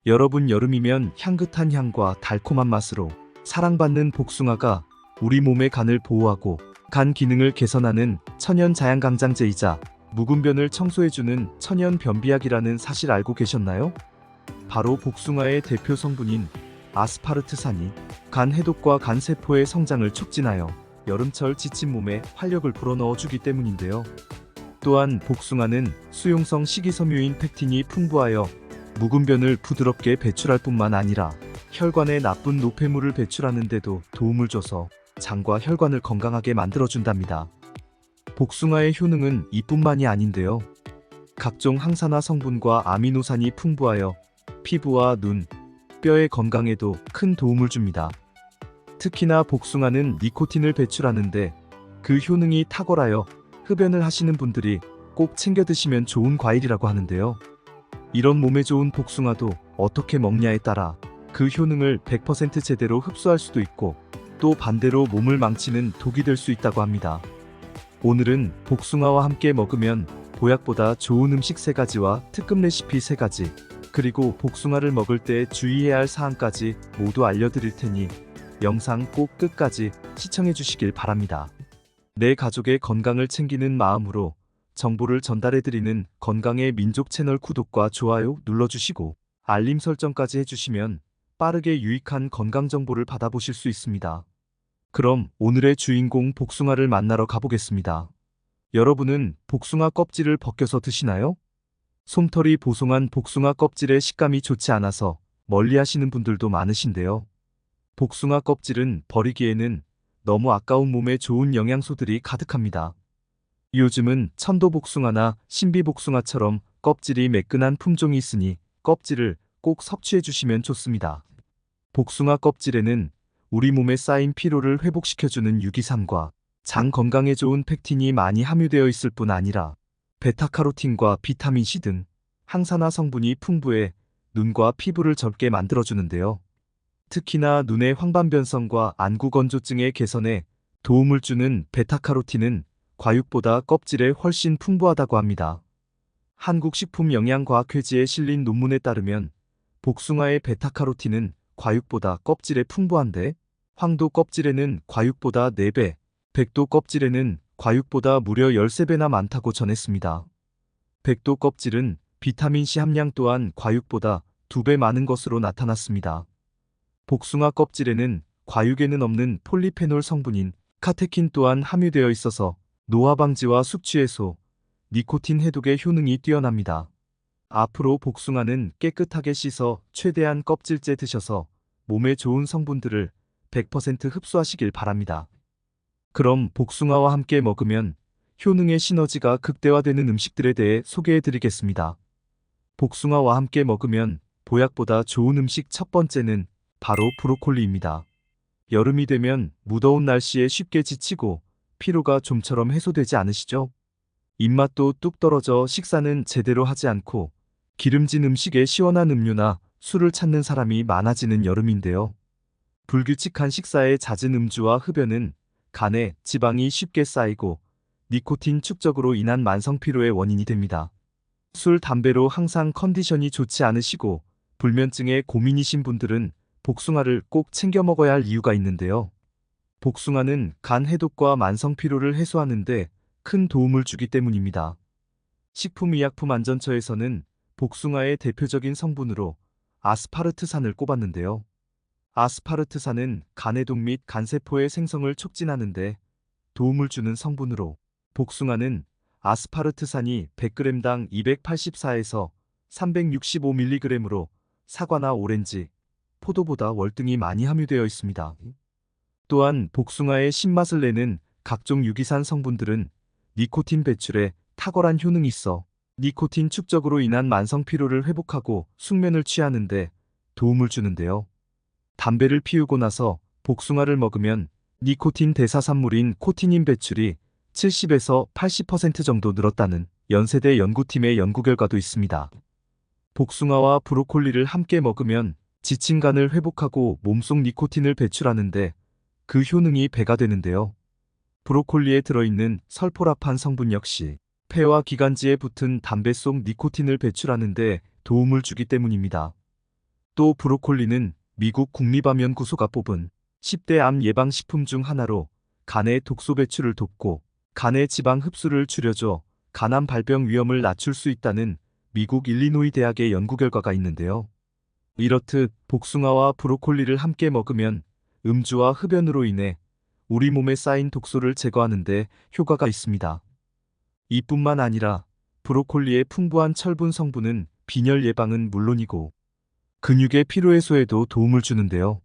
여러분, 여름이면 향긋한 향과 달콤한 맛으로 사랑받는 복숭아가 우리 몸의 간을 보호하고 간 기능을 개선하는 천연 자양강장제이자 묵은 변을 청소해주는 천연 변비약이라는 사실 알고 계셨나요? 바로 복숭아의 대표 성분인 아스파르트산이 간 해독과 간 세포의 성장을 촉진하여 여름철 지친 몸에 활력을 불어넣어주기 때문인데요. 또한 복숭아는 수용성 식이섬유인 펙틴이 풍부하여 묵은 변을 부드럽게 배출할 뿐만 아니라 혈관에 나쁜 노폐물을 배출하는 데도 도움을 줘서 장과 혈관을 건강하게 만들어준답니다. 복숭아의 효능은 이뿐만이 아닌데요. 각종 항산화 성분과 아미노산이 풍부하여 피부와 눈, 뼈의 건강에도 큰 도움을 줍니다. 특히나 복숭아는 니코틴을 배출하는데 그 효능이 탁월하여 흡연을 하시는 분들이 꼭 챙겨 드시면 좋은 과일이라고 하는데요. 이런 몸에 좋은 복숭아도 어떻게 먹냐에 따라 그 효능을 100% 제대로 흡수할 수도 있고 또 반대로 몸을 망치는 독이 될 수 있다고 합니다. 오늘은 복숭아와 함께 먹으면 보약보다 좋은 음식 3가지와 특급 레시피 3가지, 그리고 복숭아를 먹을 때 주의해야 할 사항까지 모두 알려드릴 테니 영상 꼭 끝까지 시청해 주시길 바랍니다. 내 가족의 건강을 챙기는 마음으로 정보를 전달해드리는 건강의 민족 채널 구독과 좋아요 눌러주시고 알림 설정까지 해주시면 빠르게 유익한 건강 정보를 받아보실 수 있습니다. 그럼 오늘의 주인공 복숭아를 만나러 가보겠습니다. 여러분은 복숭아 껍질을 벗겨서 드시나요? 솜털이 보송한 복숭아 껍질의 식감이 좋지 않아서 멀리하시는 분들도 많으신데요. 복숭아 껍질은 버리기에는 너무 아까운 몸에 좋은 영양소들이 가득합니다. 요즘은 천도복숭아나 신비복숭아처럼 껍질이 매끈한 품종이 있으니 껍질을 꼭 섭취해 주시면 좋습니다. 복숭아 껍질에는 우리 몸에 쌓인 피로를 회복시켜주는 유기산과 장 건강에 좋은 펙틴이 많이 함유되어 있을 뿐 아니라 베타카로틴과 비타민C 등 항산화 성분이 풍부해 눈과 피부를 젊게 만들어주는데요. 특히나 눈의 황반변성과 안구 건조증의 개선에 도움을 주는 베타카로틴은 과육보다 껍질에 훨씬 풍부하다고 합니다. 한국식품영양과학회지에 실린 논문에 따르면 복숭아의 베타카로틴은 과육보다 껍질에 풍부한데 황도 껍질에는 과육보다 4배, 백도 껍질에는 과육보다 무려 13배나 많다고 전했습니다. 백도 껍질은 비타민C 함량 또한 과육보다 2배 많은 것으로 나타났습니다. 복숭아 껍질에는 과육에는 없는 폴리페놀 성분인 카테킨 또한 함유되어 있어서 노화 방지와 숙취 해소, 니코틴 해독의 효능이 뛰어납니다. 앞으로 복숭아는 깨끗하게 씻어 최대한 껍질째 드셔서 몸에 좋은 성분들을 100% 흡수하시길 바랍니다. 그럼 복숭아와 함께 먹으면 효능의 시너지가 극대화되는 음식들에 대해 소개해 드리겠습니다. 복숭아와 함께 먹으면 보약보다 좋은 음식 첫 번째는 바로 브로콜리입니다. 여름이 되면 무더운 날씨에 쉽게 지치고 피로가 좀처럼 해소되지 않으시죠? 입맛도 뚝 떨어져 식사는 제대로 하지 않고 기름진 음식에 시원한 음료나 술을 찾는 사람이 많아지는 여름인데요. 불규칙한 식사에 잦은 음주와 흡연은 간에 지방이 쉽게 쌓이고 니코틴 축적으로 인한 만성 피로의 원인이 됩니다. 술, 담배로 항상 컨디션이 좋지 않으시고 불면증에 고민이신 분들은 복숭아를 꼭 챙겨 먹어야 할 이유가 있는데요. 복숭아는 간 해독과 만성 피로를 해소하는 데 큰 도움을 주기 때문입니다. 식품의약품안전처에서는 복숭아의 대표적인 성분으로 아스파르트산을 꼽았는데요. 아스파르트산은 간해독 및 간세포의 생성을 촉진하는 데 도움을 주는 성분으로 복숭아는 아스파르트산이 100g당 284에서 365mg으로 사과나 오렌지, 포도보다 월등히 많이 함유되어 있습니다. 또한 복숭아의 신맛을 내는 각종 유기산 성분들은 니코틴 배출에 탁월한 효능이 있어 니코틴 축적으로 인한 만성 피로를 회복하고 숙면을 취하는 데 도움을 주는데요. 담배를 피우고 나서 복숭아를 먹으면 니코틴 대사산물인 코티닌 배출이 70에서 80% 정도 늘었다는 연세대 연구팀의 연구 결과도 있습니다. 복숭아와 브로콜리를 함께 먹으면 지친 간을 회복하고 몸속 니코틴을 배출하는데 그 효능이 배가 되는데요. 브로콜리에 들어있는 설포라판 성분 역시 폐와 기관지에 붙은 담배 속 니코틴을 배출하는 데 도움을 주기 때문입니다. 또 브로콜리는 미국 국립암연구소가 뽑은 10대 암 예방 식품 중 하나로 간의 독소 배출을 돕고 간의 지방 흡수를 줄여줘 간암 발병 위험을 낮출 수 있다는 미국 일리노이 대학의 연구 결과가 있는데요. 이렇듯 복숭아와 브로콜리를 함께 먹으면 음주와 흡연으로 인해 우리 몸에 쌓인 독소를 제거하는 데 효과가 있습니다. 이뿐만 아니라 브로콜리의 풍부한 철분 성분은 빈혈 예방은 물론이고 근육의 피로 해소에도 도움을 주는데요.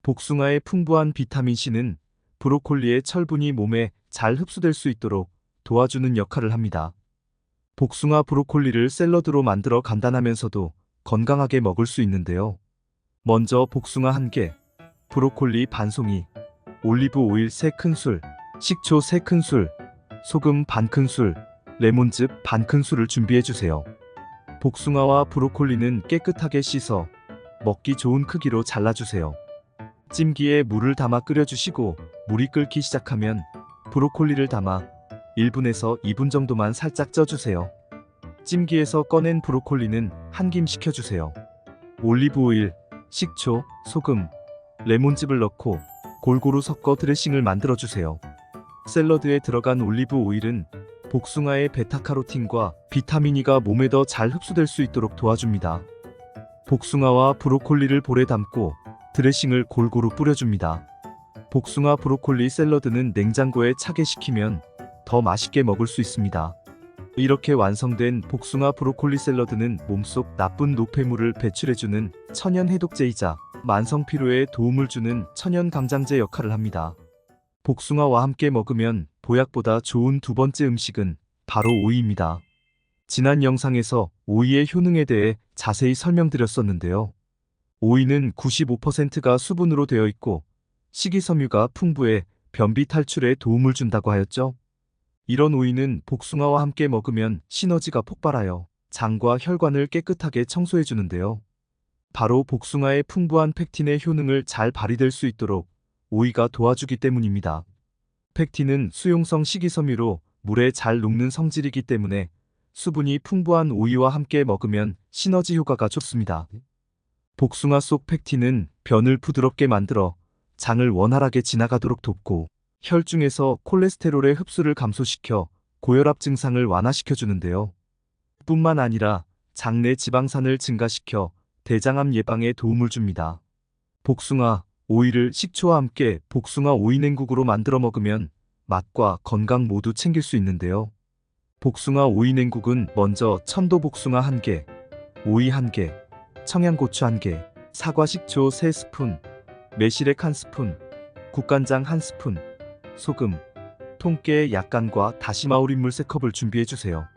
복숭아의 풍부한 비타민C는 브로콜리의 철분이 몸에 잘 흡수될 수 있도록 도와주는 역할을 합니다. 복숭아 브로콜리를 샐러드로 만들어 간단하면서도 건강하게 먹을 수 있는데요. 먼저 복숭아 1개, 브로콜리 반송이, 올리브 오일 3큰술, 식초 3큰술, 소금 반큰술, 레몬즙 반큰술을 준비해주세요. 복숭아와 브로콜리는 깨끗하게 씻어 먹기 좋은 크기로 잘라주세요. 찜기에 물을 담아 끓여주시고 물이 끓기 시작하면 브로콜리를 담아 1분에서 2분 정도만 살짝 쪄주세요. 찜기에서 꺼낸 브로콜리는 한 김 식혀주세요. 올리브 오일, 식초, 소금, 레몬즙을 넣고 골고루 섞어 드레싱을 만들어주세요. 샐러드에 들어간 올리브 오일은 복숭아의 베타카로틴과 비타민 E가 몸에 더 잘 흡수될 수 있도록 도와줍니다. 복숭아와 브로콜리를 볼에 담고 드레싱을 골고루 뿌려줍니다. 복숭아 브로콜리 샐러드는 냉장고에 차게 식히면 더 맛있게 먹을 수 있습니다. 이렇게 완성된 복숭아 브로콜리 샐러드는 몸속 나쁜 노폐물을 배출해주는 천연 해독제이자 만성 피로에 도움을 주는 천연 강장제 역할을 합니다. 복숭아와 함께 먹으면 보약보다 좋은 두 번째 음식은 바로 오이입니다. 지난 영상에서 오이의 효능에 대해 자세히 설명드렸었는데요. 오이는 95%가 수분으로 되어 있고 식이섬유가 풍부해 변비 탈출에 도움을 준다고 하였죠. 이런 오이는 복숭아와 함께 먹으면 시너지가 폭발하여 장과 혈관을 깨끗하게 청소해 주는데요. 바로 복숭아의 풍부한 펙틴의 효능을 잘 발휘될 수 있도록 오이가 도와주기 때문입니다. 펙틴은 수용성 식이섬유로 물에 잘 녹는 성질이기 때문에 수분이 풍부한 오이와 함께 먹으면 시너지 효과가 좋습니다. 복숭아 속 펙틴은 변을 부드럽게 만들어 장을 원활하게 지나가도록 돕고 혈중에서 콜레스테롤의 흡수를 감소시켜 고혈압 증상을 완화시켜주는데요. 뿐만 아니라 장내 지방산을 증가시켜 대장암 예방에 도움을 줍니다. 복숭아, 오이를 식초와 함께 복숭아 오이 냉국으로 만들어 먹으면 맛과 건강 모두 챙길 수 있는데요. 복숭아 오이 냉국은 먼저 천도 복숭아 1개, 오이 1개, 청양고추 1개, 사과 식초 3스푼, 매실액 1스푼, 국간장 1스푼, 소금, 통깨 약간과 다시마 우린물 3컵을 준비해주세요.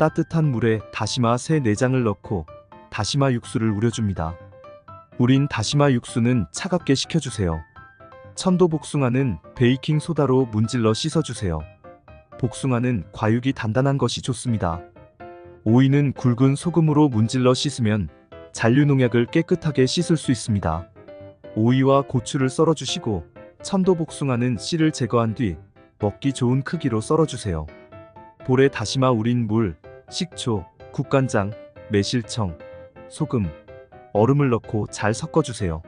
따뜻한 물에 다시마 3-4장을 넣고 다시마 육수를 우려줍니다. 우린 다시마 육수는 차갑게 식혀주세요. 천도 복숭아는 베이킹 소다로 문질러 씻어주세요. 복숭아는 과육이 단단한 것이 좋습니다. 오이는 굵은 소금으로 문질러 씻으면 잔류농약을 깨끗하게 씻을 수 있습니다. 오이와 고추를 썰어주시고 천도 복숭아는 씨를 제거한 뒤 먹기 좋은 크기로 썰어주세요. 볼에 다시마 우린 물, 식초, 국간장, 매실청, 소금, 얼음을 넣고 잘 섞어주세요.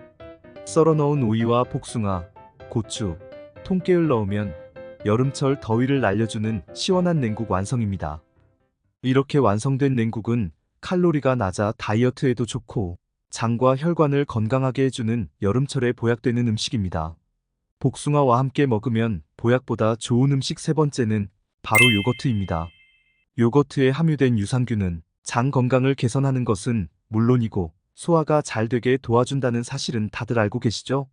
썰어 넣은 오이와 복숭아, 고추, 통깨를 넣으면 여름철 더위를 날려주는 시원한 냉국 완성입니다. 이렇게 완성된 냉국은 칼로리가 낮아 다이어트에도 좋고 장과 혈관을 건강하게 해주는 여름철에 보약되는 음식입니다. 복숭아와 함께 먹으면 보약보다 좋은 음식 3번째는 바로 요거트입니다. 요거트에 함유된 유산균은 장 건강을 개선하는 것은 물론이고 소화가 잘 되게 도와준다는 사실은 다들 알고 계시죠?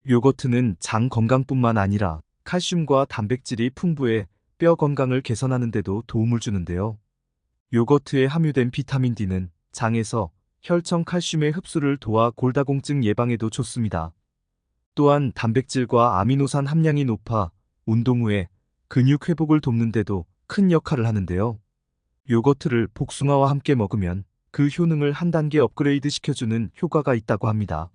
요거트는 장 건강뿐만 아니라 칼슘과 단백질이 풍부해 뼈 건강을 개선하는 데도 도움을 주는데요. 요거트에 함유된 비타민 D는 장에서 혈청 칼슘의 흡수를 도와 골다공증 예방에도 좋습니다. 또한 단백질과 아미노산 함량이 높아 운동 후에 근육 회복을 돕는 데도 큰 역할을 하는데요. 요거트를 복숭아와 함께 먹으면 그 효능을 한 단계 업그레이드 시켜주는 효과가 있다고 합니다.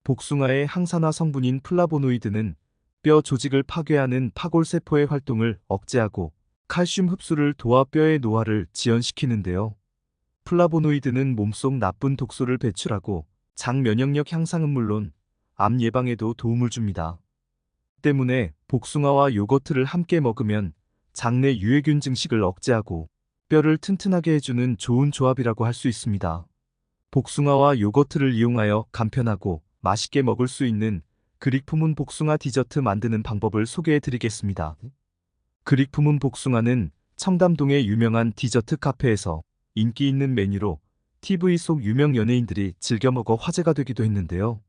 복숭아의 항산화 성분인 플라보노이드는 뼈 조직을 파괴하는 파골세포의 활동을 억제하고 칼슘 흡수를 도와 뼈의 노화를 지연시키는데요. 플라보노이드는 몸속 나쁜 독소를 배출하고 장 면역력 향상은 물론 암 예방에도 도움을 줍니다. 때문에 복숭아와 요거트를 함께 먹으면 장내 유해균 증식을 억제하고 뼈를 튼튼하게 해주는 좋은 조합이라고 할 수 있습니다. 복숭아와 요거트를 이용하여 간편하고 맛있게 먹을 수 있는 그릭 품은 복숭아 디저트 만드는 방법을 소개해 드리겠습니다. 그릭 품은 복숭아는 청담동의 유명한 디저트 카페에서 인기 있는 메뉴로 TV 속 유명 연예인들이 즐겨 먹어 화제가 되기도 했는데요.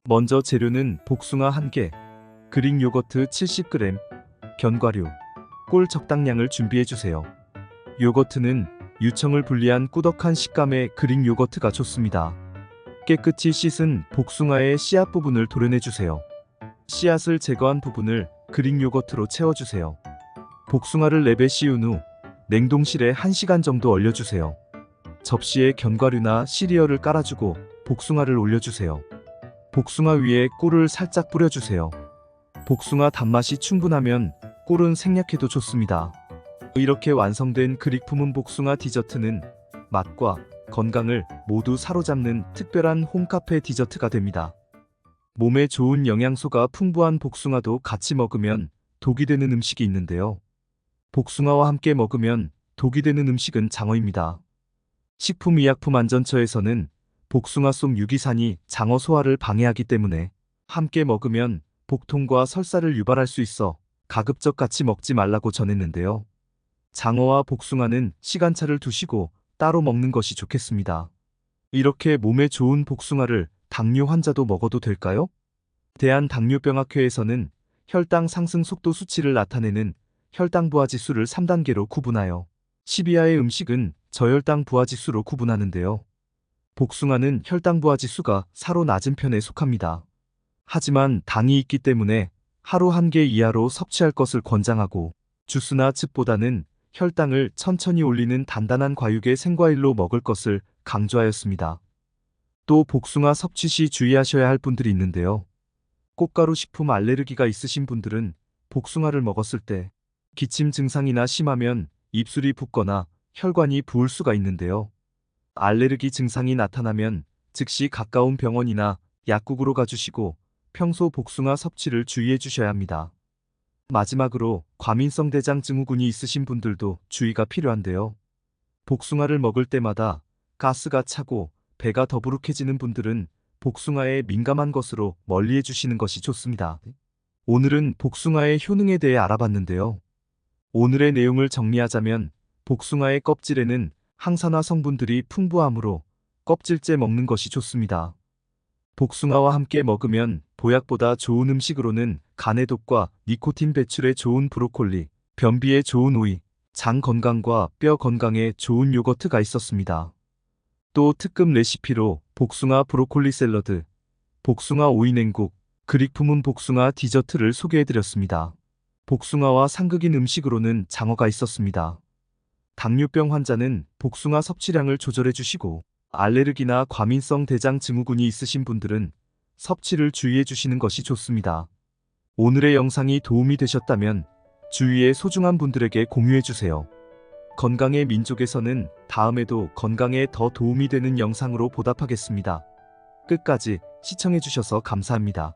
먼저 재료는 복숭아 1개, 그릭 요거트 70g, 견과류, 꿀 적당량을 준비해주세요. 요거트는 유청을 분리한 꾸덕한 식감의 그릭 요거트가 좋습니다. 깨끗이 씻은 복숭아의 씨앗 부분을 도려내주세요. 씨앗을 제거한 부분을 그릭 요거트로 채워주세요. 복숭아를 랩에 씌운 후 냉동실에 1시간 정도 얼려주세요. 접시에 견과류나 시리얼을 깔아주고 복숭아를 올려주세요. 복숭아 위에 꿀을 살짝 뿌려주세요. 복숭아 단맛이 충분하면 꿀은 생략해도 좋습니다. 이렇게 완성된 그릭 품은 복숭아 디저트는 맛과 건강을 모두 사로잡는 특별한 홈카페 디저트가 됩니다. 몸에 좋은 영양소가 풍부한 복숭아도 같이 먹으면 독이 되는 음식이 있는데요. 복숭아와 함께 먹으면 독이 되는 음식은 장어입니다. 식품의약품안전처에서는 복숭아 속 유기산이 장어 소화를 방해하기 때문에 함께 먹으면 복통과 설사를 유발할 수 있어 가급적 같이 먹지 말라고 전했는데요. 장어와 복숭아는 시간차를 두시고 따로 먹는 것이 좋겠습니다. 이렇게 몸에 좋은 복숭아를 당뇨 환자도 먹어도 될까요? 대한당뇨병학회에서는 혈당 상승 속도 수치를 나타내는 혈당 부하 지수를 3단계로 구분하여 10 이하의 음식은 저혈당 부하 지수로 구분하는데요. 복숭아는 혈당 부하 지수가 4로 낮은 편에 속합니다. 하지만 당이 있기 때문에 하루 1개 이하로 섭취할 것을 권장하고 주스나 즙보다는 혈당을 천천히 올리는 단단한 과육의 생과일로 먹을 것을 강조하였습니다. 또 복숭아 섭취 시 주의하셔야 할 분들이 있는데요. 꽃가루 식품 알레르기가 있으신 분들은 복숭아를 먹었을 때 기침 증상이나 심하면 입술이 붓거나 혈관이 부을 수가 있는데요. 알레르기 증상이 나타나면 즉시 가까운 병원이나 약국으로 가주시고 평소 복숭아 섭취를 주의해 주셔야 합니다. 마지막으로 과민성 대장 증후군이 있으신 분들도 주의가 필요한데요. 복숭아를 먹을 때마다 가스가 차고 배가 더부룩해지는 분들은 복숭아에 민감한 것으로 멀리해 주시는 것이 좋습니다. 오늘은 복숭아의 효능에 대해 알아봤는데요. 오늘의 내용을 정리하자면 복숭아의 껍질에는 항산화 성분들이 풍부하므로 껍질째 먹는 것이 좋습니다. 복숭아와 함께 먹으면 보약보다 좋은 음식으로는 간해독과 니코틴 배출에 좋은 브로콜리, 변비에 좋은 오이, 장 건강과 뼈 건강에 좋은 요거트가 있었습니다. 또 특급 레시피로 복숭아 브로콜리 샐러드, 복숭아 오이 냉국, 그릭 품은 복숭아 디저트를 소개해드렸습니다. 복숭아와 상극인 음식으로는 장어가 있었습니다. 당뇨병 환자는 복숭아 섭취량을 조절해 주시고 알레르기나 과민성 대장 증후군이 있으신 분들은 섭취를 주의해 주시는 것이 좋습니다. 오늘의 영상이 도움이 되셨다면 주위의 소중한 분들에게 공유해 주세요. 건강의 민족에서는 다음에도 건강에 더 도움이 되는 영상으로 보답하겠습니다. 끝까지 시청해 주셔서 감사합니다.